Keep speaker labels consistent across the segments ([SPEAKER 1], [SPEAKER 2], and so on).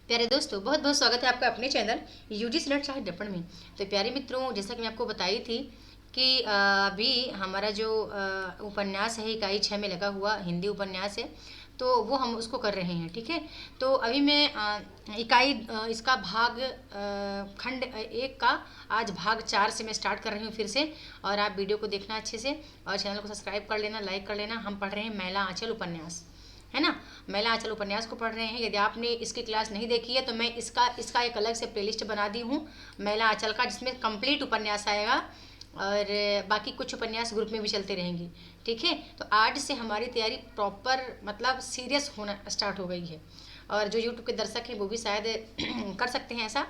[SPEAKER 1] प्यारे दोस्तों, बहुत बहुत स्वागत है आपका अपने चैनल यूजी स्लट चाहे दर्पण में। तो प्यारे मित्रों, जैसा कि मैं आपको बताई थी कि अभी हमारा जो उपन्यास है इकाई 6 में लगा हुआ हिंदी उपन्यास है, तो वो हम उसको कर रहे हैं। ठीक है, तो अभी मैं इसका भाग खंड 1 का आज भाग 4 से मैं स्टार्ट कर रही हूँ फिर से। और आप वीडियो को देखना अच्छे से और चैनल को सब्सक्राइब कर लेना, लाइक कर लेना। हम पढ़ रहे हैं मैला आंचल उपन्यास, है ना। महिला आंचल उपन्यास को पढ़ रहे हैं। यदि आपने इसकी क्लास नहीं देखी है तो मैं इसका एक अलग से प्लेलिस्ट बना दी हूँ महिला आंचल का, जिसमें कंप्लीट उपन्यास आएगा और बाकी कुछ उपन्यास ग्रुप में भी चलते रहेंगी। ठीक है, तो आज से हमारी तैयारी प्रॉपर मतलब सीरियस होना स्टार्ट हो गई है। और जो यूट्यूब के दर्शक हैं वो भी शायद कर सकते हैं ऐसा,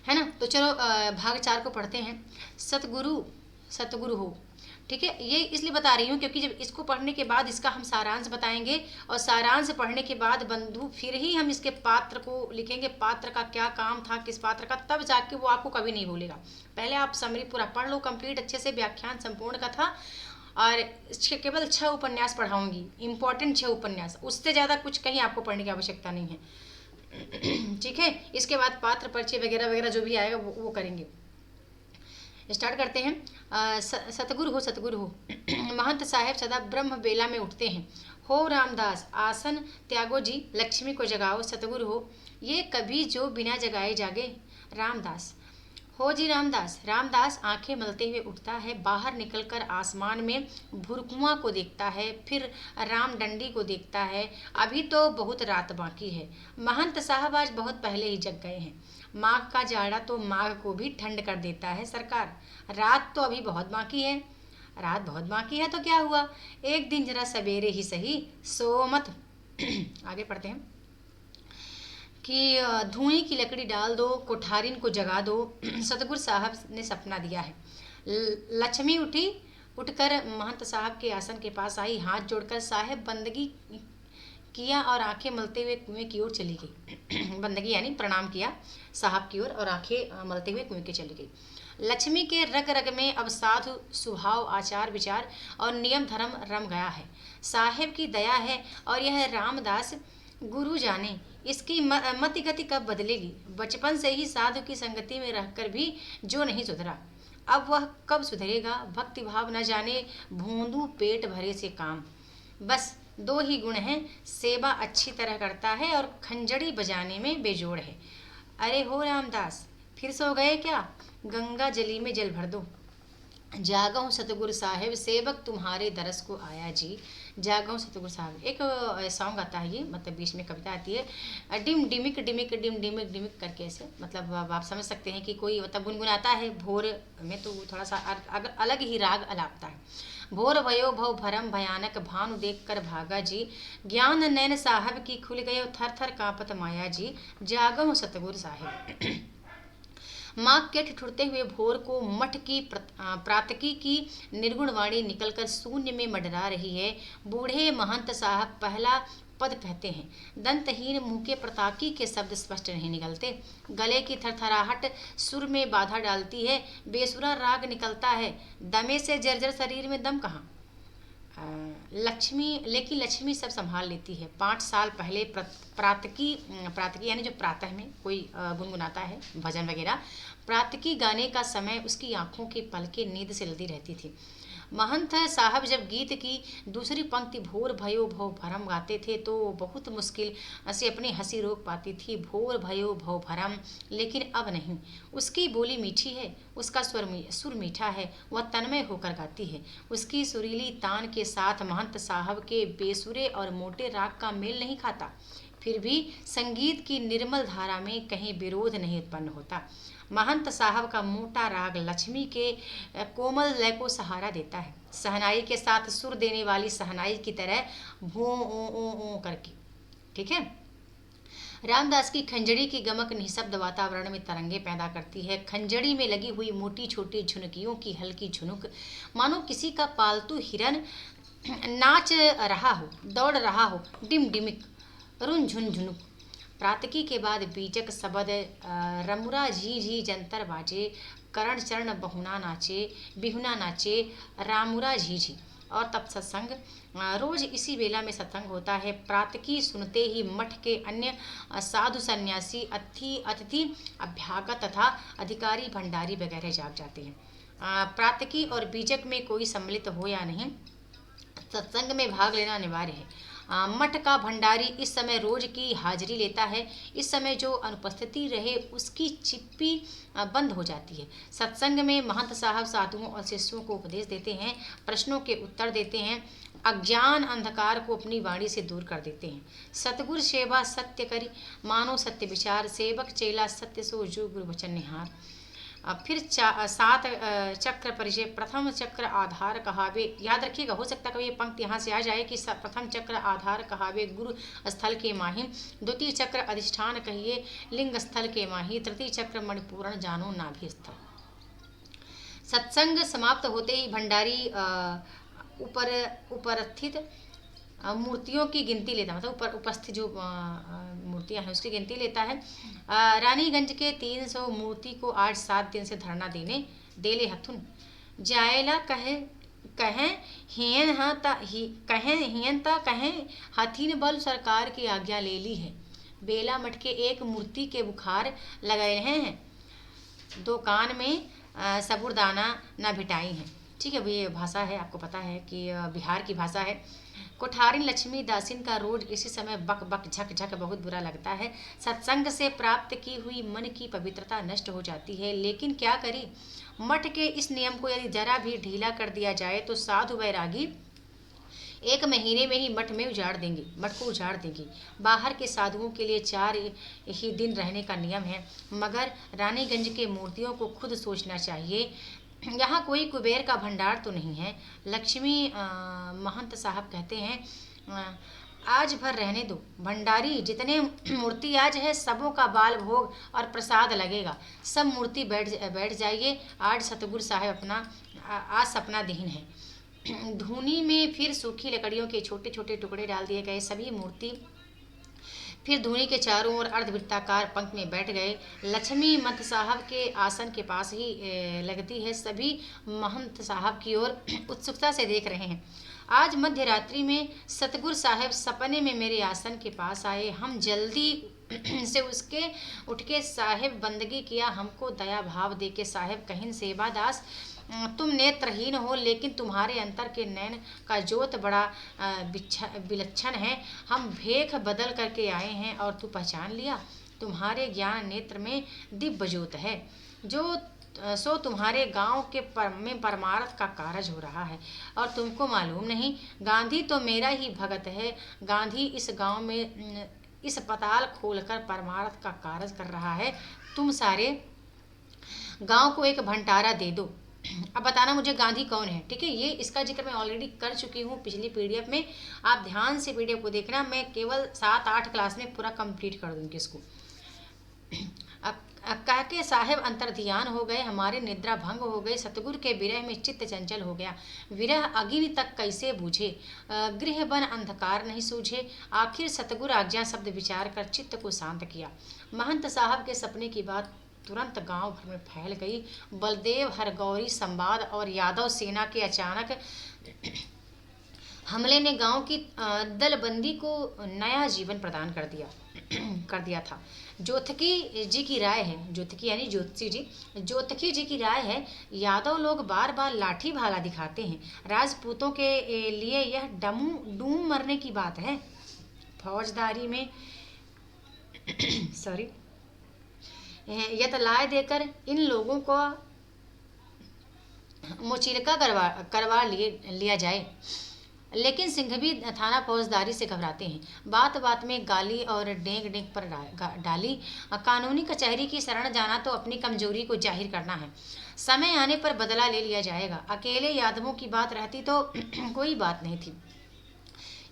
[SPEAKER 1] है ना। तो चलो भाग 4 को पढ़ते हैं। सतगुरु सतगुरु हो। ठीक है, ये इसलिए बता रही हूँ क्योंकि जब इसको पढ़ने के बाद इसका हम सारांश बताएंगे और सारांश पढ़ने के बाद बंधु फिर ही हम इसके पात्र को लिखेंगे, पात्र का क्या काम था, किस पात्र का, तब जाके वो आपको कभी नहीं भूलेगा। पहले आप समरी पूरा पढ़ लो कंप्लीट अच्छे से, व्याख्यान संपूर्ण का था। और केवल 6 उपन्यास पढ़ाऊंगी, इंपॉर्टेंट 6 उपन्यास, उससे ज़्यादा कुछ कहीं आपको पढ़ने की आवश्यकता नहीं है। ठीक है, इसके बाद पात्र परिचय वगैरह वगैरह जो भी आएगा वो करेंगे। स्टार्ट करते हैं। सतगुरु हो सतगुरु हो। महंत साहेब सदा ब्रह्म बेला में उठते हैं। हो रामदास आसन त्यागो जी, लक्ष्मी को जगाओ सतगुरु हो। ये कभी जो बिना जगाए जागे। रामदास हो जी रामदास। रामदास आंखें मलते हुए उठता है, बाहर निकलकर आसमान में भुरकुआ को देखता है, फिर राम डंडी को देखता है। अभी तो बहुत रात बाकी है। महंत साहब आज बहुत पहले ही जग गए हैं। माघ का जाड़ा तो माघ को भी ठंड कर देता है सरकार। रात तो अभी बहुत बाकी है। रात बहुत बाकी है तो क्या हुआ, एक दिन जरा सवेरे ही सही, सो मत। आगे पढ़ते हैं कि धुएं की लकड़ी डाल दो, कोठारिन को जगा दो। सतगुरु साहब ने सपना दिया है। लक्ष्मी उठी, उठकर महंत साहब के आसन के पास आई, हाथ जोड़कर साहेब बंदगी किया और आंखें मलते हुए कुएं की ओर चली गई। बंदगी यानी प्रणाम किया साहब की ओर और आंखें मलते हुए कुएं की चली गई। लक्ष्मी के रग रग में अब साधु स्वभाव, आचार विचार और नियम धर्म रम गया है। साहेब की दया है और यह रामदास गुरु जाने इसकी मति गति कब बदलेगी। बचपन से ही साधु की संगति में रहकर भी जो नहीं सुधरा, अब वह कब सुधरेगा। भक्ति भाव न जाने, भोंदू पेट भरे से काम। बस 2 ही गुण हैं, सेवा अच्छी तरह करता है और खंजड़ी बजाने में बेजोड़ है। अरे हो रामदास, फिर सो गए क्या। गंगा जली में जल भर दो। जागो सतगुरु साहेब, सेवक तुम्हारे दरस को आया जी। जागो सतगुरु साहब, एक सॉन्ग आता है ये, मतलब बीच में कविता आती है, डिम डिमिक डिमिक डिम डिमिक डिमिक करके ऐसे, मतलब अब आप समझ सकते हैं कि कोई मतलब गुनगुनाता है भोर में, तो थोड़ा सा अलग ही राग अलापता है। भोर भयो भव भरम भयानक, भानु देख कर भागा जी। ज्ञान नैन साहब की खुल गए, थर थर कांपत माया जी। जागो सतगुरु साहेब। माँ के ठिठुरते हुए भोर को मठ की प्रातकी की निर्गुण वाणी निकलकर शून्य में मंडरा रही है। बूढ़े महंत साहब पहला पद कहते हैं, दंतहीन मुंह के प्रताकी के शब्द स्पष्ट नहीं निकलते। गले की थरथराहट सुर में बाधा डालती है, बेसुरा राग निकलता है। दमे से जर्जर शरीर में दम कहाँ। लक्ष्मी सब संभाल लेती है। 5 साल पहले प्रातकी प्रातकी यानी जो प्रातः में कोई गुनगुनाता है भजन वगैरह, प्रातकी गाने का समय उसकी आंखों की पलकें नींद से लदी रहती थी। महंत साहब जब गीत की दूसरी पंक्ति भोर भयो भव भरम गाते थे तो बहुत मुश्किल से अपनी हंसी रोक पाती थी। भोर भयो भव भरम, लेकिन अब नहीं। उसकी बोली मीठी है, उसका सुर मीठा है, वह तन्मय होकर गाती है। उसकी सुरीली तान के साथ महंत साहब के बेसुरे और मोटे राग का मेल नहीं खाता। फिर भी संगीत की निर्मल धारा में कहीं विरोध नहीं उत्पन्न होता। महंत साहब का मोटा राग लक्ष्मी के कोमल लय को सहारा देता है, सहनाई के साथ सुर देने वाली सहनाई की तरह, भो ओ करके। ठीक है, रामदास की खंजड़ी की गमक निःशब्द वातावरण में तरंगे पैदा करती है। खंजड़ी में लगी हुई मोटी छोटी झुनकियों की हल्की झुनुक, मानो किसी का पालतू हिरन नाच रहा हो, दौड़ रहा हो। डिम डिमिक रुन झुन झुनुक। प्रातकी के बाद बीजक शबद, रमुरा झी झी जंतर बाजे, करण चरण बहुना नाचे, बिहुना नाचे, रामुरा झी झी। और तब सत्संग रोज इसी बेला में सत्संग होता है। प्रातकी सुनते ही मठ के अन्य साधु सन्यासी अतिथि अभ्यागत तथा अधिकारी भंडारी वगैरह जाग जाते हैं। प्रातकी और बीजक में कोई सम्मिलित हो या नहीं, सत्संग में भाग लेना अनिवार्य है। मठ का भंडारी इस समय रोज की हाजिरी लेता है। इस समय जो अनुपस्थिति रहे उसकी चिप्पी बंद हो जाती है। सत्संग में महंत साहब साधुओं और शिष्यों को उपदेश देते हैं, प्रश्नों के उत्तर देते हैं, अज्ञान अंधकार को अपनी वाणी से दूर कर देते हैं। सतगुरु सेवा सत्य करी, मानो सत्य विचार, सेवक चेला सत्य सो जो गुरु वचन निहार। फिर सात चक्र परिचय। प्रथम चक्र आधार कहावे, याद रखिएगा, हो सकता है कभी ये पंक्ति यहाँ से आ जाए कि प्रथम चक्र आधार कहावे गुरु स्थल के माही, द्वितीय चक्र अधिष्ठान कहिए लिंग स्थल के माही, तृतीय चक्र मणिपूरण जानो नाभि स्थल। सत्संग समाप्त होते ही भंडारी उपस्थित मूर्तियों की गिनती लेता, मतलब ऊपर उपस्थित जो मूर्तियां हैं उसकी गिनती लेता है। रानीगंज के 300 मूर्ति को आज 7 दिन से धरना देने देले हथुन जायला कहें हियन ता कहें हथीन बल सरकार की आज्ञा ले ली है। बेला मठ के एक मूर्ति के बुखार लगाए हैं, दो कान में सबुरदाना न भिटाई हैं। ठीक है, ये भाषा है, आपको पता है कि बिहार की भाषा है। कोठारिन लक्ष्मी दासिन का रोज इसी समय बक बक झक झक बहुत बुरा लगता है। सत्संग से प्राप्त की हुई मन की पवित्रता नष्ट हो जाती है, लेकिन क्या करी। मठ के इस नियम को यदि जरा भी ढीला कर दिया जाए तो साधु वैरागी 1 महीने में ही मठ को उजाड़ देंगे। बाहर के साधुओं के लिए 4 ही दिन रहने का नियम है, मगर रानीगंज के मूर्तियों को खुद सोचना चाहिए। यहाँ कोई कुबेर का भंडार तो नहीं है। लक्ष्मी महंत साहब कहते हैं आज भर रहने दो, भंडारी जितने मूर्ति आज है सबों का बाल भोग और प्रसाद लगेगा। सब मूर्ति बैठ जाइए, आज सतगुरु साहब आज सपना दहीन है। धूनी में फिर सूखी लकड़ियों के छोटे छोटे टुकड़े डाल दिए गए। सभी मूर्ति फिर धूनी के चारों ओर अर्धवृत्ताकार पंख में बैठ गए। लक्ष्मी महंत साहब के आसन के पास ही लगती है। सभी महंत साहब की ओर उत्सुकता से देख रहे हैं। आज मध्य रात्रि में सतगुरु साहब सपने में मेरे आसन के पास आए। हम जल्दी से उसके उठ के साहेब बंदगी किया। हमको दया भाव दे के साहेब कहिन सेवादास, तुम नेत्रहीन हो लेकिन तुम्हारे अंतर के नैन का जोत बड़ा विलक्षण है। हम भेख बदल करके आए हैं और तू पहचान लिया। तुम्हारे ज्ञान नेत्र में दिव्य जोत है, जो सो तुम्हारे गांव के में परमार्थ का कारज हो रहा है और तुमको मालूम नहीं। गांधी तो मेरा ही भगत है। गांधी इस गांव में इस पताल खोलकर परमार्थ का कारज कर रहा है। तुम सारे गांव को एक भंडारा दे दो। अब बताना मुझे गांधी कौन है। ठीक है, ये इसका जिक्र मैं ऑलरेडी कर चुकी हूँ पिछली पीडीएफ में। आप ध्यान से पीडीएफ को देखना, मैं केवल 7-8 क्लास में पूरा कंप्लीट कर दूंगी इसको। कह के साहेब अंतर ध्यान हो गए। हमारी निद्रा भंग हो गई। सतगुरु के विरह में चित्त चंचल हो गया। विरह अग्नि तक कैसे बूझे, गृह बन अंधकार नहीं सूझे। आखिर सतगुरु आज्ञा शब्द विचार कर चित्त को शांत किया। महंत साहब के सपने की बात तुरंत गांव भर में फैल गई। बलदेव हरगौरी संवाद और यादव सेना के अचानक हमले ने गांव की दलबंदी को नया जीवन प्रदान कर दिया था। जोतकी जी की राय है, जोतकी यानी जोतकी जी की राय है, यादव लोग बार बार लाठी भाला दिखाते हैं। राजपूतों के लिए यह डूम मरने की बात है। फौजदारी में सॉरी यतलाय देकर इन लोगों को मुचीलका करवा लिया जाए। लेकिन सिंघवी थाना फौजदारी से घबराते हैं। बात बात में गाली और डेंग पर डाली। कानूनी कचहरी की शरण जाना तो अपनी कमजोरी को जाहिर करना है। समय आने पर बदला ले लिया जाएगा। अकेले यादवों की बात रहती तो कोई बात नहीं थी।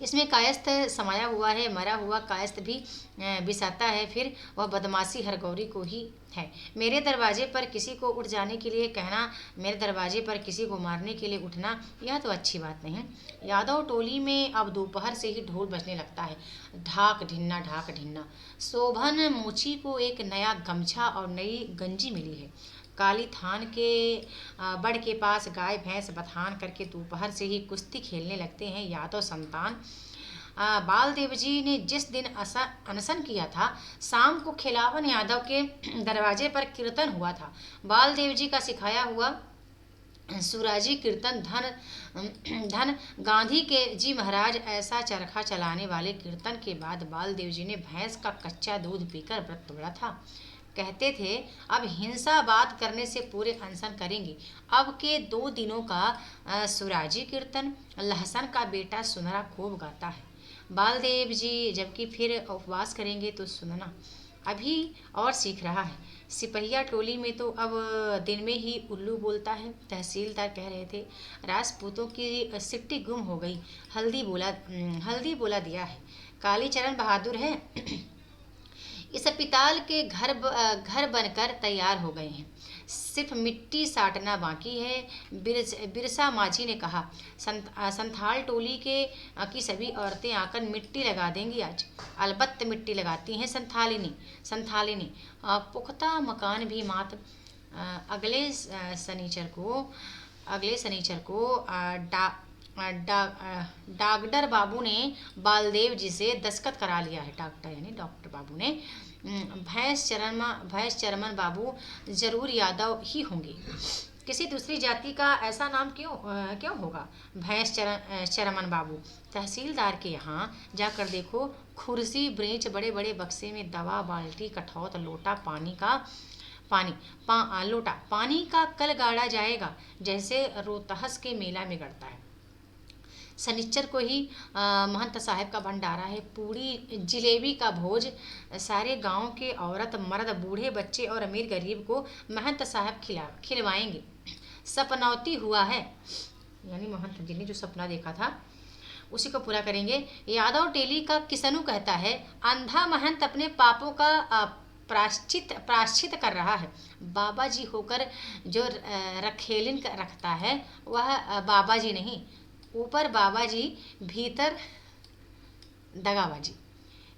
[SPEAKER 1] इसमें कायस्थ समाया हुआ है, मरा हुआ कायस्थ भी बिसाता है। फिर वह बदमाशी हरगौरी को ही है। मेरे दरवाजे पर किसी को उठ जाने के लिए कहना, मेरे दरवाजे पर किसी को मारने के लिए उठना, यह तो अच्छी बात नहीं। यादव टोली में अब दोपहर से ही ढोल बजने लगता है। ढाक ढिन्ना। शोभन मोची को एक नया गमछा और नई गंजी मिली है। काली थान के बड़ के पास गाय भैंस बथान करके दोपहर से ही कुश्ती खेलने लगते हैं यादव संतान। बालदेव जी ने जिस दिन अनशन किया था, शाम को खिलावन यादव के दरवाजे पर कीर्तन हुआ था। बालदेव जी का सिखाया हुआ सुराजी कीर्तन धन धन गांधी के जी महाराज ऐसा चरखा चलाने वाले कीर्तन के बाद बालदेव जी ने भैंस का कच्चा दूध पीकर व्रत तोड़ा था। कहते थे अब हिंसा बात करने से पूरे अनशन करेंगे। अब के 2 दिनों का सुराजी कीर्तन लहसन का बेटा सुनरा खूब गाता है। बालदेव जी जबकि फिर उपवास करेंगे तो सुनना अभी और सीख रहा है। सिपहिया टोली में तो अब दिन में ही उल्लू बोलता है। तहसीलदार कह रहे थे राजपूतों की सिट्टी गुम हो गई, हल्दी बोला दिया है। कालीचरण बहादुर है इस पिताल के घर बनकर तैयार हो गए हैं, सिर्फ मिट्टी साटना बाकी है। बिरसा माझी ने कहा संथाल टोली की सभी औरतें आकर मिट्टी लगा देंगी आज। अलबत्त मिट्टी लगाती हैं संथालिनी। पुख्ता मकान भी मात्र अगले शनिचर को डॉक्टर बाबू ने बालदेव जी से दस्तखत करा लिया है। डॉक्टर यानी डॉक्टर बाबू ने। भैंस चरमन बाबू जरूर यादव ही होंगे, किसी दूसरी जाति का ऐसा नाम क्यों होगा भैंस चरमन बाबू। तहसीलदार के यहाँ जाकर देखो, कुर्सी ब्रेंच बड़े बड़े बक्से में दवा बाल्टी कठौत लोटा पानी का कल गाड़ा जाएगा जैसे रोहतास के मेला में गड़ता है। शनिचर को ही महंत साहब का भंडारा है, पूड़ी जिलेबी का भोज। सारे गांव के औरत मर्द बूढ़े बच्चे और अमीर गरीब को महंत साहब खिलवाएंगे। सपनौती हुआ है यानी महंत जी ने जो सपना देखा था उसी को पूरा करेंगे। यादव टेली का किसनु कहता है अंधा महंत अपने पापों का प्राश्चित कर रहा है। बाबा जी होकर जो रखेलिन रखता है वह बाबा जी नहीं, ऊपर बाबा जी भीतर दगाबाजी।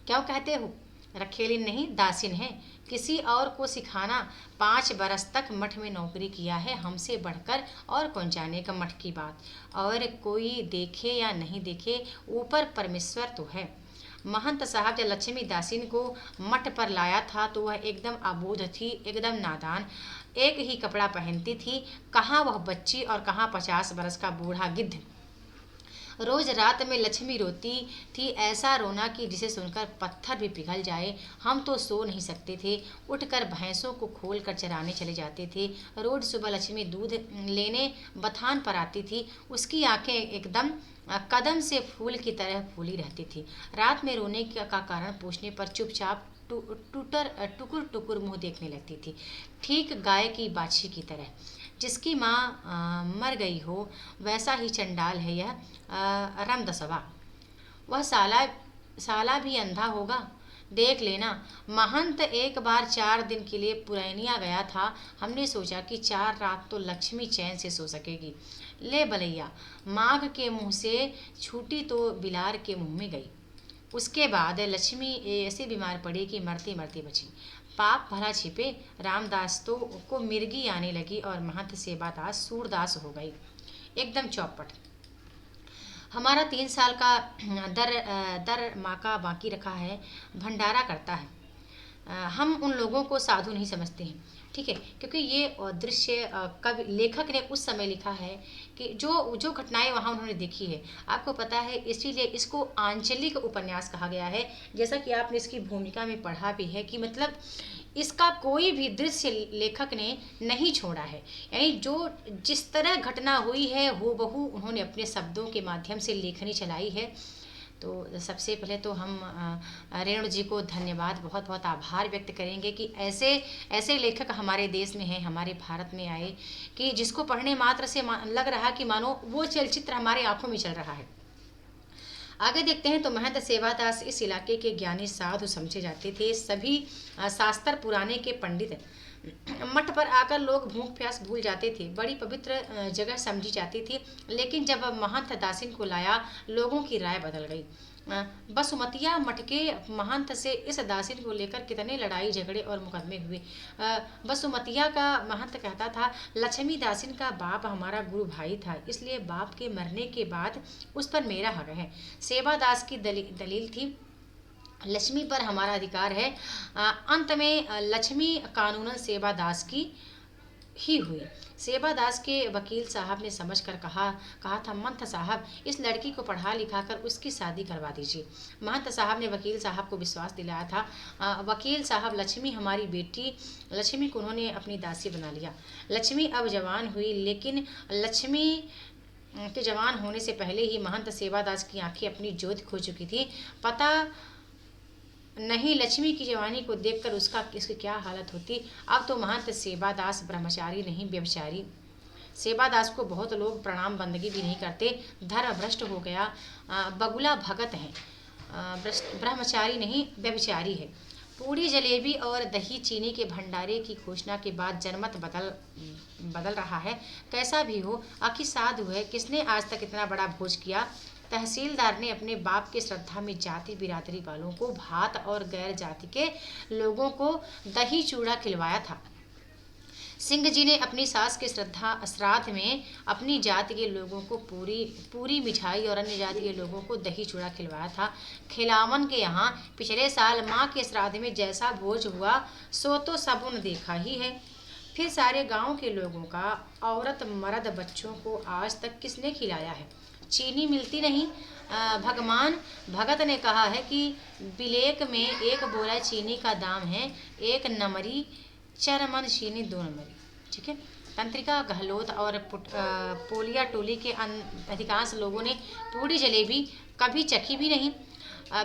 [SPEAKER 1] क्यों कहते हो रखेलिन नहीं दासिन है। किसी और को सिखाना 5 बरस तक मठ में नौकरी किया है, हमसे बढ़कर और कौन जाने का मठ की बात। और कोई देखे या नहीं देखे ऊपर परमेश्वर तो है। महंत साहब जब लक्ष्मी दासिन को मठ पर लाया था तो वह एकदम अबोध थी, एकदम नादान, एक ही कपड़ा पहनती थी। कहाँ वह बच्ची और कहाँ 50 बरस का बूढ़ा गिद्ध। रोज रात में लक्ष्मी रोती थी, ऐसा रोना कि जिसे सुनकर पत्थर भी पिघल जाए। हम तो सो नहीं सकते थे, उठकर भैंसों को खोल कर चराने चले जाते थे। रोज सुबह लक्ष्मी दूध लेने बथान पर आती थी, उसकी आंखें एकदम कदम से फूल की तरह फूली रहती थी। रात में रोने का कारण पूछने पर चुपचाप टुकुर टुकुर मुँह देखने लगती थी, ठीक गाय की बाछी की तरह। जिसकी माँ मर गई हो वैसा ही चंडाल है यह रमदसवा। वह साला भी अंधा होगा, देख लेना। महंत एक बार 4 दिन के लिए पुरैनिया गया था। हमने सोचा कि 4 रात तो लक्ष्मी चैन से सो सकेगी। ले बलैया, माघ के मुंह से छूटी तो बिलार के मुंह में गई। उसके बाद लक्ष्मी ऐसे बीमार पड़ी कि मरती मरती बची। पाप भला छिपे, रामदास तो को मिर्गी आने लगी और महंत सेवादास सूरदास हो गई, एकदम चौपट। हमारा 3 साल का दर माका बाकी रखा है, भंडारा करता है। हम उन लोगों को साधु नहीं समझते हैं, ठीक है, क्योंकि ये दृश्य कवि लेखक ने उस समय लिखा है कि जो घटनाएं वहाँ उन्होंने देखी है, आपको पता है, इसीलिए इसको आंचलिक उपन्यास कहा गया है। जैसा कि आपने इसकी भूमिका में पढ़ा भी है कि मतलब इसका कोई भी दृश्य लेखक ने नहीं छोड़ा है, यानी जो जिस तरह घटना हुई है हूबहू उन्होंने अपने शब्दों के माध्यम से लेखनी चलाई है। तो सबसे पहले तो हम रेणु जी को धन्यवाद, बहुत बहुत आभार व्यक्त करेंगे कि ऐसे लेखक हमारे देश में हैं, हमारे भारत में आए कि जिसको पढ़ने मात्र से लग रहा कि मानो वो चलचित्र हमारे आंखों में चल रहा है। आगे देखते हैं तो महंत सेवादास इस इलाके के ज्ञानी साधु समझे जाते थे। सभी शास्त्र पुराने के पंडित मठ पर आकर लोग भूख प्यास भूल जाते थे, बड़ी पवित्र जगह समझी जाती थी। लेकिन जब महंत दासिन को लाया लोगों की राय बदल गई। बसुमतिया मठ के महंत से इस दासिन को लेकर कितने लड़ाई झगड़े और मुकदमे हुए। बसुमतिया का महंत कहता था, लक्ष्मी दासिन का बाप हमारा गुरु भाई था, इसलिए बाप के मरने के बाद उस पर मेरा हक है। सेवादास की दलील थी, लक्ष्मी पर हमारा अधिकार है। अंत में लक्ष्मी कानूनन सेवादास की ही हुई। सेवादास के वकील साहब ने समझकर कहा था, महंत साहब इस लड़की को पढ़ा लिखा कर उसकी शादी करवा दीजिए। महंत साहब ने वकील साहब को विश्वास दिलाया था। वकील साहब, लक्ष्मी हमारी बेटी, लक्ष्मी को उन्होंने अपनी दासी बना लिया। लक्ष्मी अब जवान हुई, लेकिन लक्ष्मी के जवान होने से पहले ही महंत सेवादास की आंखें अपनी ज्योति खो चुकी थी। पता नहीं लक्ष्मी की जवानी को देखकर इसकी क्या हालत होती। अब तो महंत सेवादास ब्रह्मचारी नहीं, व्यभिचारी। सेवादास को बहुत लोग प्रणाम बंदगी भी नहीं करते, धर्म भ्रष्ट हो गया, बगुला भगत है, ब्रह्मचारी नहीं व्यभिचारी है। पूड़ी जलेबी और दही चीनी के भंडारे की घोषणा के बाद जनमत बदल रहा है। कैसा भी हो, आखिर साधु है, किसने आज तक इतना बड़ा भोज किया। तहसीलदार ने अपने बाप की श्रद्धा में जाति बिरादरी वालों को भात और गैर जाति के लोगों को दही चूड़ा खिलवाया था। सिंह जी ने अपनी सास के श्राद्ध में अपनी जाति के लोगों को पूरी मिठाई और अन्य जाति के लोगों को दही चूड़ा खिलवाया था। खिलावन के यहाँ पिछले साल माँ के श्राद्ध में जैसा भोज हुआ सो तो सबने देखा ही है। फिर सारे गांव के लोगों का, औरत मर्द बच्चों को आज तक किसने खिलाया है। चीनी मिलती नहीं। भगवान भगत ने कहा है कि बिलेक में 1 बोरा चीनी का दाम है 1 नमरी, 4 मन चीनी 2 नमरी। ठीक है। तंत्रिका गहलोत और पोलिया टोली के अधिकांश लोगों ने पूड़ी जलेबी कभी चखी भी नहीं।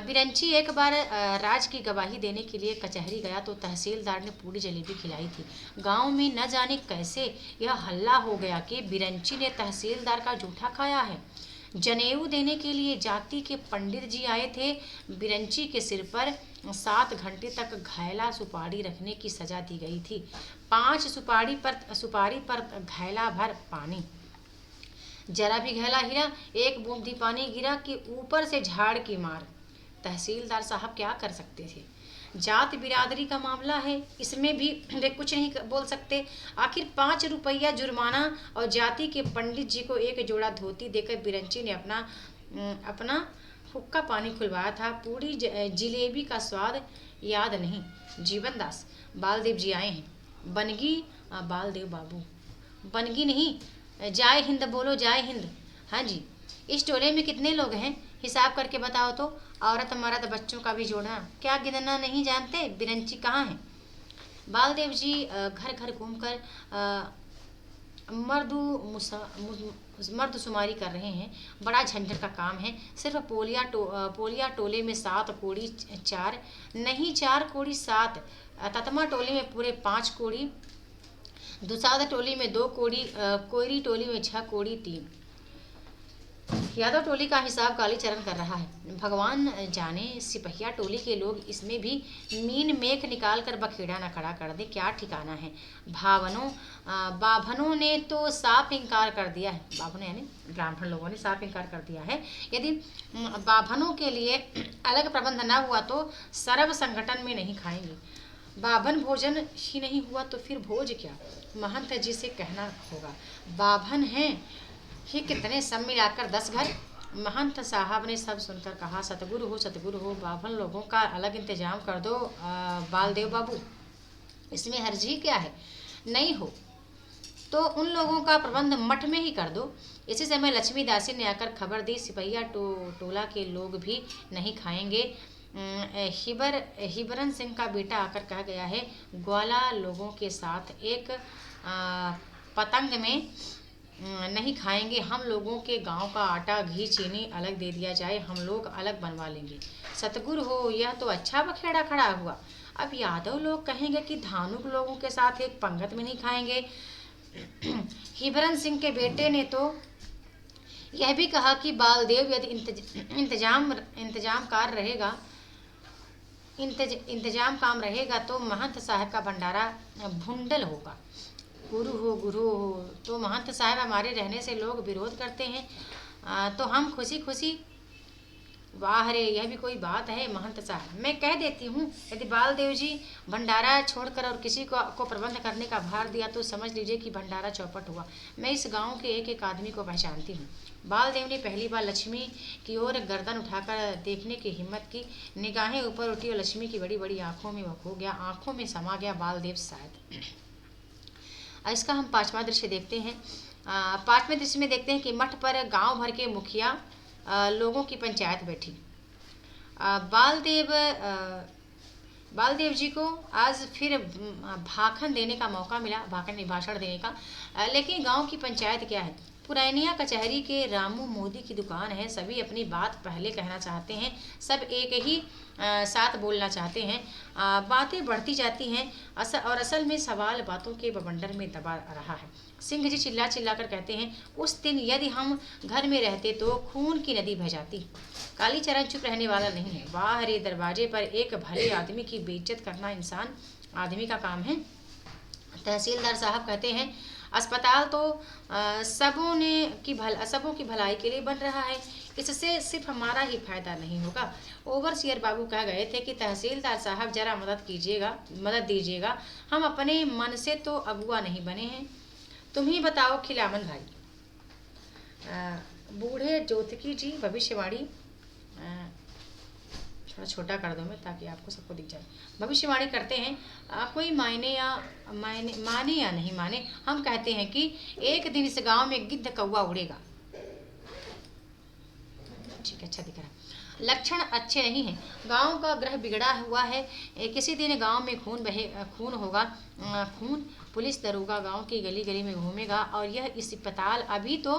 [SPEAKER 1] बिरंची एक बार राज की गवाही देने के लिए कचहरी गया तो तहसीलदार ने पूड़ी जलेबी खिलाई थी। गांव में न जाने कैसे यह हल्ला हो गया कि बिरंची ने तहसीलदार का जूठा खाया है। जनेऊ देने के लिए जाति के पंडित जी आए थे। बिरंची के सिर पर 7 घंटे तक घैला सुपारी रखने की सजा दी गई थी। 5 सुपारी पर घैला भर पानी, जरा भी घैला हीरा, 1 बूंद भी पानी गिरा कि ऊपर से झाड़ की मार। तहसीलदार साहब क्या कर सकते थे। जात बिरादरी का मामला है, इसमें भी वे कुछ नहीं बोल सकते। आखिर 5 रुपया जुर्माना और जाति के पंडित जी को 1 जोड़ा धोती देकर बिरंची ने अपना हुक्का पानी खुलवाया था। पूरी जिलेबी का स्वाद याद नहीं। जीवन दास, बालदेव जी आए हैं। बनगी, बालदेव बाबू, बनगी नहीं, जय हिंद बोलो, जय हिंद। हाँ जी। इस टोले में कितने लोग हैं, हिसाब करके बताओ तो। औरत मर्द बच्चों का भी जोड़ना, क्या गिनना नहीं जानते। बिरंची कहाँ है। बालदेव जी घर घर घूमकर मर्दशुमारी कर रहे हैं। बड़ा झंझट का काम है। सिर्फ पोलिया टोले में 7 कोड़ी 4 नहीं, 4 कोड़ी 7, ततमा टोली में पूरे 5 कोड़ी, दुसाद टोली में 2 कोड़ी, कोयरी टोली में 6 कोड़ी 3। यादव टोली का हिसाब कालीचरण कर रहा है। भगवान जाने सिपहिया टोली के लोग इसमें भी मीन मेख निकाल कर बखेड़ा न खड़ा कर दे, क्या ठिकाना है। बाभनों ने तो साफ इंकार कर दिया है। बाभनों यानी ब्राह्मण लोगों ने साफ इंकार कर दिया है। यदि बाभनों के लिए अलग प्रबंध न हुआ तो सर्व संगठन में नहीं खाएंगे। बाभन भोजन ही नहीं हुआ तो फिर भोज क्या, महंत जी से कहना होगा। बाभन हैं ही कितने, सब मिलाकर 10 घर। महंत साहब ने सब सुनकर कहा, सतगुरु हो, बाभन लोगों का अलग इंतजाम कर दो बालदेव बाबू, इसमें हर्जी क्या है। नहीं हो तो उन लोगों का प्रबंध मठ में ही कर दो। इसी समय लक्ष्मी दासी ने आकर खबर दी, सिपहिया टोला के लोग भी नहीं खाएंगे। हिबरन सिंह का बेटा आकर कह गया है, ग्वाला लोगों के साथ एक पतंग में नहीं खाएंगे। हम लोगों के गांव का आटा घी चीनी अलग दे दिया जाए, हम लोग अलग बनवा लेंगे। सतगुरु हो, यह तो अच्छा बखेड़ा खड़ा हुआ। अब यादव लोग कहेंगे कि धानुक लोगों के साथ एक पंगत में नहीं खाएंगे। हिबरन सिंह के बेटे ने तो यह भी कहा कि बालदेव यदि इंतजाम काम रहेगा तो महंत साहब का भंडारा भुंडल होगा। गुरु हो तो महंत साहब हमारे रहने से लोग विरोध करते हैं, तो हम खुशी खुशी वाह रे, यह भी कोई बात है महंत साहब। मैं कह देती हूँ, यदि बालदेव जी भंडारा छोड़कर और किसी को प्रबंध करने का भार दिया तो समझ लीजिए कि भंडारा चौपट हुआ। मैं इस गांव के एक एक आदमी को पहचानती हूँ। बालदेव ने पहली बार लक्ष्मी की ओर गर्दन उठाकर देखने की हिम्मत की। निगाहें ऊपर उठी और लक्ष्मी की बड़ी बड़ी आंखों में वो खो गया, आंखों में समा गया बालदेव शायद। इसका हम पांचवा दृश्य देखते हैं। पांचवें दृश्य में देखते हैं कि मठ पर गांव भर के मुखिया लोगों की पंचायत बैठी। बालदेव जी को आज फिर भाषण देने का मौका मिला, भाषण देने का। लेकिन गांव की पंचायत क्या है, पुरैनिया कचहरी के रामू मोदी की दुकान है। सभी अपनी बात पहले कहना चाहते हैं, सब एक ही साथ बोलना चाहते हैं। बातें बढ़ती जाती हैं और असल में सवाल बातों के बवंडर में दबा रहा है। सिंह जी चिल्ला चिल्ला कर कहते हैं, उस दिन यदि हम घर में रहते तो खून की नदी बह जाती। कालीचरण चुप रहने वाला नहीं है। बाहर दरवाजे पर एक भले आदमी की बेइज्जत करना इंसान आदमी का काम है। तहसीलदार साहब कहते हैं, अस्पताल तो सबों की भलाई के लिए बन रहा है, इससे सिर्फ हमारा ही फायदा नहीं होगा। ओवरसियर बाबू कह गए थे कि तहसीलदार साहब जरा मदद दीजिएगा, हम अपने मन से तो अगुआ नहीं बने हैं। तुम ही बताओ खिलावन भाई। बूढ़े ज्योतिकी जी भविष्यवाणी थोड़ा छोटा कर दो मैं ताकि आपको सबको दिख जाए। भविष्यवाणी करते हैं, कोई माने या नहीं माने, हम कहते हैं कि एक दिन इस गांव में गिद्ध कौवा उड़ेगा। ठीक है, अच्छा दिख रहा। लक्षण अच्छे नहीं हैं, गांव का ग्रह बिगड़ा हुआ है। किसी दिन गांव में खून होगा। खून, पुलिस दरोगा गांव की गली गली में घूमेगा और यह अस्पताल अभी तो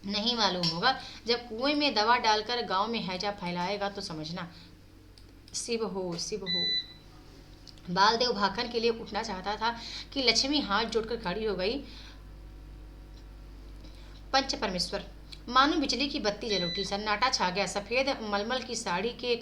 [SPEAKER 1] नहीं मालूम होगा। जब कुएं में दवा डालकर गांव में हैजा फैलाएगा तो समझना। शिव हो, शिव हो। बालदेव भाखन के लिए उठना चाहता था कि लक्ष्मी हाथ जोड़कर खड़ी हो गई। पंच परमेश्वर, मानो बिजली की बत्ती जल उठी। सन्नाटा छा गया। सफेद मलमल की साड़ी के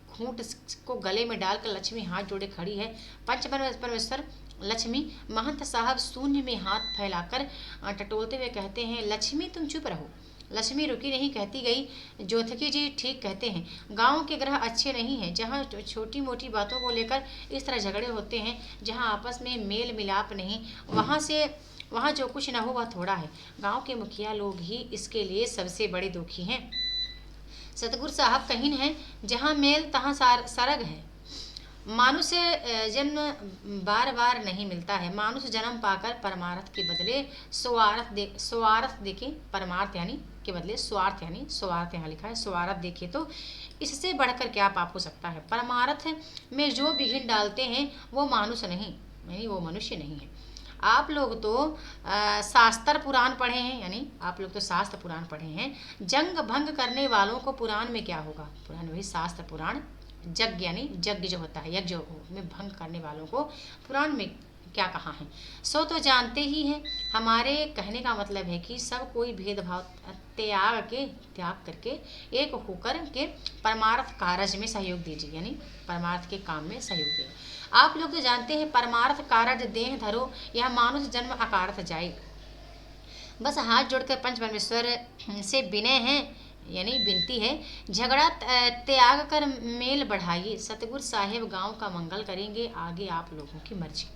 [SPEAKER 1] खूंट को गले में डालकर लक्ष्मी हाथ जोड़े खड़ी है। पंच परमेश्वर लक्ष्मी। महंत साहब शून्य में हाथ फैलाकर टटोलते हुए कहते हैं, लक्ष्मी तुम चुप रहो। लक्ष्मी रुकी नहीं, कहती गई, ज्योतिकी जी ठीक कहते हैं, गांव के ग्रह अच्छे नहीं हैं। जहाँ छोटी मोटी बातों को लेकर इस तरह झगड़े होते हैं, जहाँ आपस में मेल मिलाप नहीं, वहाँ जो कुछ न हो वह थोड़ा है। गांव के मुखिया लोग ही इसके लिए सबसे बड़े दुखी हैं। सतगुरु साहब कहीन हैं, जहाँ मेल तहाँ सरग है। मानुष जन्म बार बार नहीं मिलता है। मानुष जन्म पाकर परमार्थ के बदले स्वार्थ देखे। परमार्थ यानी के बदले स्वार्थ, यानी स्वार्थ यहाँ लिखा है, स्वार्थ देखे तो इससे बढ़कर क्या पाप हो सकता है। परमार्थ में जो विघ्न डालते हैं वो मानुष नहीं, यानी वो मनुष्य नहीं है। आप लोग तो शास्त्र पुराण पढ़े हैं, यानी आप लोग तो शास्त्र पुराण पढ़े हैं। जंग भंग करने वालों को पुराण में क्या होगा। पुराण वही शास्त्र पुराण। यज्ञ यानी यज्ञ जो होता है, यज्ञ में भंग करने वालों को पुराण में क्या कहा है, सो तो जानते ही हैं। हमारे कहने का मतलब है कि सब कोई भेदभाव त्याग करके एक होकर के परमार्थ कारज में सहयोग दीजिए, यानी परमार्थ के काम में सहयोग दीजिए। आप लोग तो जानते हैं, परमार्थ कारज देह धरो, यह मानुष जन्म अकारथ जाए। बस हाथ जोड़कर पंच परमेश्वर से विनय है, यानी विनती है, झगड़ा त्याग कर मेल बढ़ाइए। सतगुरु साहेब गांव का मंगल करेंगे, आगे आप लोगों की मर्जी।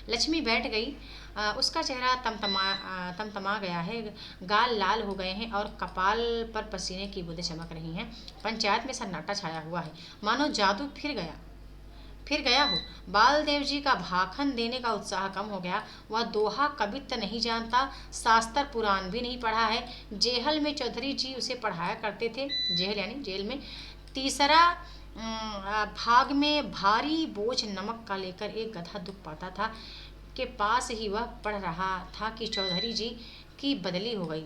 [SPEAKER 1] लक्ष्मी बैठ गई। उसका चेहरा तमतमा गया है, गाल लाल हो गए हैं और कपाल पर पसीने की बूंदें चमक रही हैं। पंचायत में सन्नाटा छाया हुआ है, मानो जादू फिर गया हो। बालदेव जी का भाखन देने का उत्साह कम हो गया। वह दोहा कवित्त नहीं जानता, शास्त्र पुराण भी नहीं पढ़ा है। जेहल में चौधरी जी उसे पढ़ाया करते थे। जेहल यानी जेल में। तीसरा भाग में भारी बोझ नमक का लेकर एक गधा दुख पाता था के पास ही वह पढ़ रहा था कि चौधरी जी की बदली हो गई।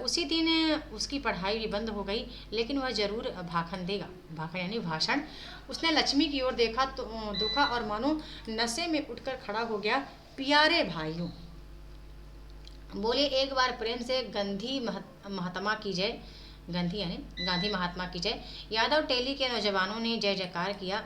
[SPEAKER 1] उसी दिन उसकी पढ़ाई भी बंद हो गई, लेकिन वह जरूर भाखन देगा। भाखन यानी भाषण। उसने लक्ष्मी की ओर देखा और मानो नशे में उठकर खड़ा हो गया। प्यारे भाइयों, बोले एक बार प्रेम से गांधी महात्मा की जय। गांधी महात्मा की जय। यादव टेली के नौजवानों ने जय जयकार किया।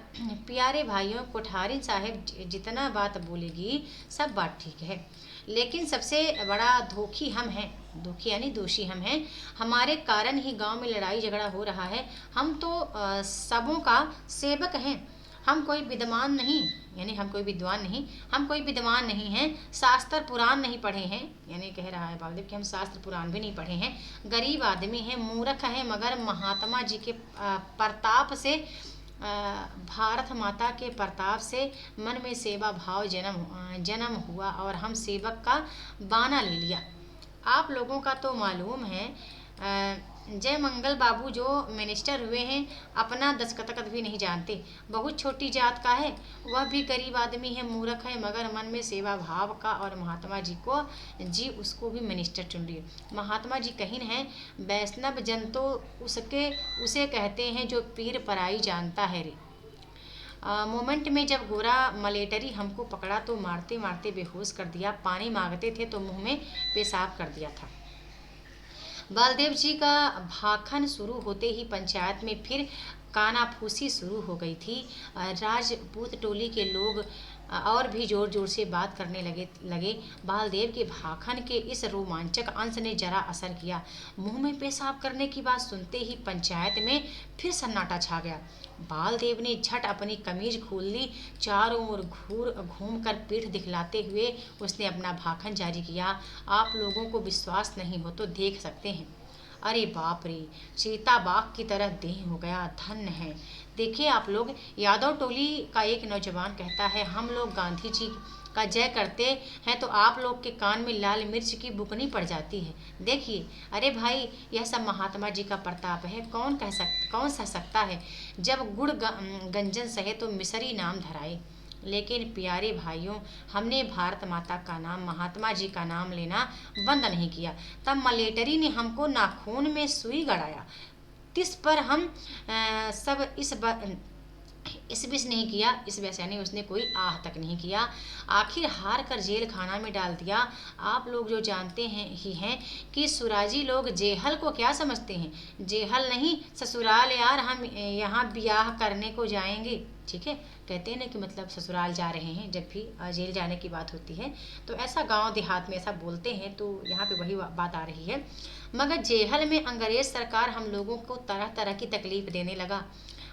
[SPEAKER 1] प्यारे भाइयों, कोठारी साहब जितना बात बोलेगी सब बात ठीक है, लेकिन सबसे बड़ा धोखी हम हैं। दुखी यानी दोषी हम हैं, हमारे कारण ही गांव में लड़ाई झगड़ा हो रहा है। हम तो सबों का सेवक हैं, हम कोई विद्वान नहीं, यानी हम कोई विद्वान नहीं, हम कोई विद्वान नहीं हैं, शास्त्र पुराण नहीं पढ़े हैं, यानी कह रहा है बालदेव कि हम शास्त्र पुराण भी नहीं पढ़े हैं, गरीब आदमी हैं, मूर्ख हैं, मगर महात्मा जी के प्रताप से, भारत माता के प्रताप से मन में सेवा भाव जन्म हुआ और हम सेवक का बाना ले लिया। आप लोगों का तो मालूम है, जय मंगल बाबू जो मिनिस्टर हुए हैं अपना दस्तखत भी नहीं जानते, बहुत छोटी जात का है, वह भी गरीब आदमी है, मूर्ख है, मगर मन में सेवा भाव का और महात्मा जी उसको भी मिनिस्टर चुन लिए। महात्मा जी कहीन हैं, वैष्णव जन तो उसे कहते हैं जो पीर पराई जानता है रे। मोमेंट में जब गोरा मलेटरी हमको पकड़ा तो मारते मारते बेहोश कर दिया, पानी मांगते थे तो मुंह में पेशाब कर दिया था। बालदेव जी का भाखन शुरू होते ही पंचायत में फिर कानाफूसी शुरू हो गई थी। राजपूत टोली के लोग और भी जोर जोर से बात करने लगे। बालदेव के भाखन के इस रोमांचक अंश ने जरा असर किया। मुंह में पेशाब करने की बात सुनते ही पंचायत में फिर सन्नाटा छा गया। बालदेव ने झट अपनी कमीज खोल ली, चारों ओर घूम कर पीठ दिखलाते हुए उसने अपना भाखन जारी किया। आप लोगों को विश्वास नहीं हो तो देख सकते हैं। अरे बाप रे, चीता बाघ की तरह देह हो गया, धन्य है। देखिए आप लोग, यादव टोली का एक नौजवान कहता है हम लोग गांधी जी का जय करते हैं तो आप लोग के कान में लाल मिर्च की बुकनी पड़ जाती है। देखिए, अरे भाई, यह सब महात्मा जी का प्रताप है, कौन सह सकता है। जब गुड़ गंजन सहे तो मिसरी नाम धराए। लेकिन प्यारे भाइयों, हमने भारत माता का नाम, महात्मा जी का नाम लेना बंद नहीं किया। तब मलेटरी ने हमको नाखून में सुई गड़ाया, तिस पर हम सब इस विष नहीं किया, इस वैसे यानी उसने कोई आह तक नहीं किया। आखिर हार कर जेल खाना में डाल दिया। आप लोग जो जानते हैं कि सुराजी लोग जेहल को क्या समझते हैं। जेहल नहीं, ससुराल यार, हम यहाँ ब्याह करने को जाएंगे। ठीक है, कहते हैं ना कि मतलब ससुराल जा रहे हैं, जब भी जेल जाने की बात होती है तो ऐसा गांव देहात में ऐसा बोलते हैं, तो यहाँ पे वही बात आ रही है। मगर जेहल में अंग्रेज सरकार हम लोगों को तरह तरह की तकलीफ देने लगा।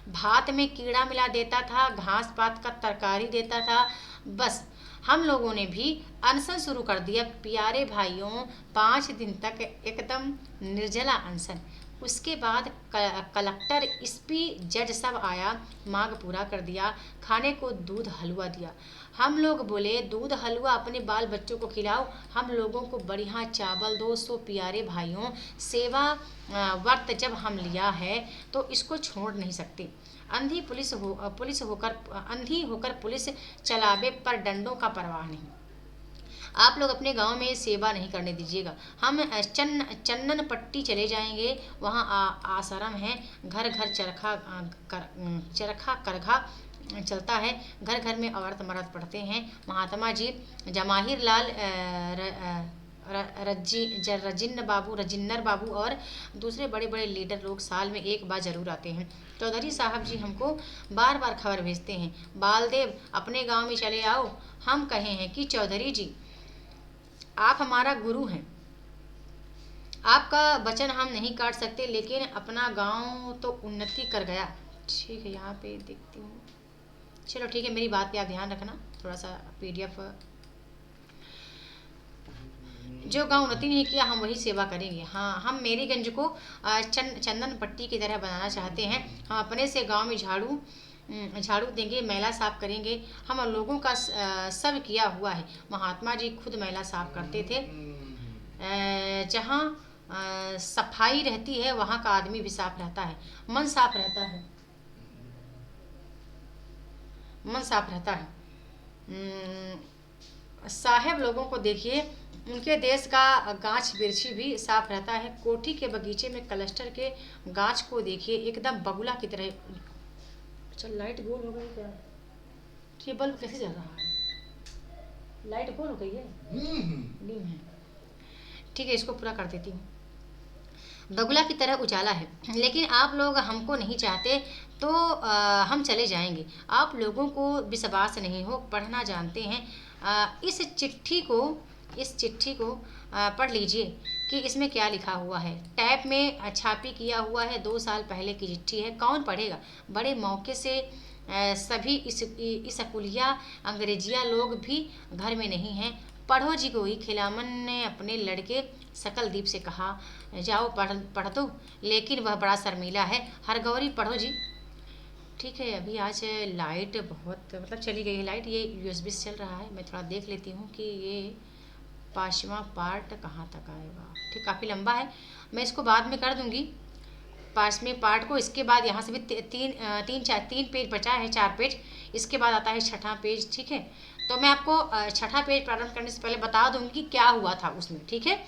[SPEAKER 1] भात में कीड़ा मिला देता था, घास पात का तरकारी देता था। बस हम लोगों ने भी अनशन शुरू कर दिया। प्यारे भाइयों, 5 दिन तक एकदम निर्जला अनशन। उसके बाद कलेक्टर, एसपी, जज सब आया, मांग पूरा कर दिया। खाने को दूध हलवा दिया। हम लोग बोले दूध हलवा अपने बाल बच्चों को खिलाओ, हम लोगों को बढ़िया चावल दो। सो प्यारे भाइयों, सेवा व्रत जब हम लिया है तो इसको छोड़ नहीं सकते। अंधी होकर पुलिस चलावे पर डंडों का परवाह नहीं। आप लोग अपने गांव में सेवा नहीं करने दीजिएगा। हम चन्नन पट्टी चले जाएंगे, वहाँ आश्रम है, घर घर चरखा करघा चलता है, घर घर में औरत मर्द पढ़ते हैं। महात्मा जी, जमाहिर लाल, रजिन्नर बाबू और दूसरे बड़े बड़े लीडर लोग साल में एक बार जरूर आते हैं। चौधरी साहब जी हमको बार बार खबर भेजते हैं, बालदेव अपने गांव में चले आओ। हम कहे हैं कि चौधरी जी, आप हमारा गुरु हैं, आपका वचन हम नहीं काट सकते, लेकिन अपना गांव तो उन्नति कर गया। ठीक है, यहाँ पे देखती हूँ। चलो ठीक है, मेरी बात पे आप ध्यान रखना। थोड़ा सा PDF, जो गांव उन्नति नहीं किया हम वही सेवा करेंगे। हाँ, हम मेरीगंज को चंदन पट्टी की तरह बनाना चाहते हैं। हम अपने से गांव में झाड़ू देंगे, मैला साफ करेंगे। हम लोगों का सब किया हुआ है। महात्मा जी खुद मैला साफ करते थे। जहाँ सफाई रहती है वहाँ का आदमी भी साफ रहता है, मन साफ रहता है, मन साफ रहता है। साहेब लोगों को देखिए, उनके देश का गाछ बिरछी भी साफ रहता है। कोठी के बगीचे में क्लस्टर के गाछ को देखिए, एकदम बगुला की तरह। चल, लाइट गोल हो गई क्या? ये बल्ब कैसे जल रहा है? लाइट गोल हो गई है, डिम है। ठीक है, इसको पूरा कर देती हूँ। बगुला की तरह उजाला है, लेकिन आप लोग हमको नहीं चाहते तो हम चले जाएंगे। आप लोगों को विश्वास नहीं हो, पढ़ना जानते हैं। इस चिट्ठी को पढ़ लीजिए। कि इसमें क्या लिखा हुआ है। टैप में छापी किया हुआ है, 2 साल पहले की चिट्ठी है, कौन पढ़ेगा। बड़े मौके से सभी इस अकुलिया अंग्रेजिया लोग भी घर में नहीं हैं। पढ़ो जी कोई। खिलामन ने अपने लड़के सकलदीप से कहा, जाओ पढ़ दो, लेकिन वह बड़ा शर्मीला है। हरगौरी पढ़ो जी। ठीक है, अभी आज लाइट बहुत मतलब चली गई है लाइट। ये यूएसबी से चल रहा है, मैं थोड़ा देख लेती हूँ कि ये 5वां पार्ट कहाँ तक आएगा। ठीक, काफ़ी लंबा है, मैं इसको बाद में कर दूँगी 5वें पार्ट को। इसके बाद यहाँ से भी तीन पेज बचा है, 4 पेज। इसके बाद आता है 6ठा पेज। ठीक है, तो मैं आपको 6ठा पेज प्रारंभ करने से पहले बता दूँगी कि क्या हुआ था उसमें। ठीक है,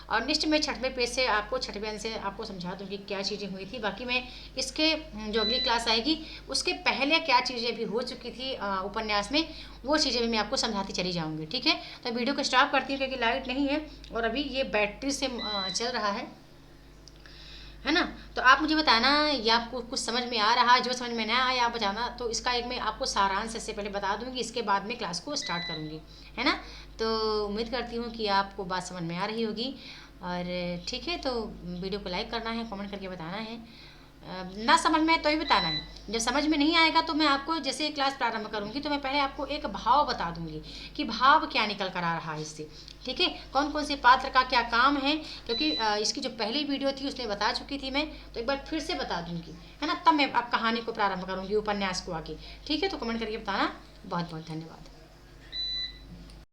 [SPEAKER 1] और नेक्स्ट में 6वें पेज से आपको 6वें अंक से आपको समझा दूँगी क्या चीज़ें हुई थी। बाकी मैं इसके जो अगली क्लास आएगी उसके पहले क्या चीज़ें भी हो चुकी थी उपन्यास में, वो चीज़ें भी मैं आपको समझाती चली जाऊँगी। ठीक है, तो वीडियो को स्टॉप करती हूँ क्योंकि लाइट नहीं है और अभी ये बैटरी से चल रहा है ना। तो आप मुझे बताना या आपको कुछ समझ में आ रहा है, जो समझ में ना आया आप बताना। तो इसका एक मैं आपको सारांश से पहले बता दूंगी, इसके बाद में क्लास को स्टार्ट करूंगी, है ना। तो उम्मीद करती हूँ कि आपको बात समझ में आ रही होगी। और ठीक है, तो वीडियो को लाइक करना है, कमेंट करके बताना है। ना समझ में तो ही बताना है। जब समझ में नहीं आएगा तो मैं आपको जैसे क्लास प्रारंभ करूंगी तो मैं पहले आपको एक भाव बता दूंगी कि भाव क्या निकल कर आ रहा है इससे। ठीक है, कौन कौन से पात्र का क्या काम है, क्योंकि इसकी जो पहली वीडियो थी उसमें बता चुकी थी मैं, तो एक बार फिर से बता दूंगी, है ना। तब मैं आप कहानी को प्रारंभ करूंगी, उपन्यास को आगे। ठीक है, तो कमेंट करके बताना। बहुत बहुत धन्यवाद।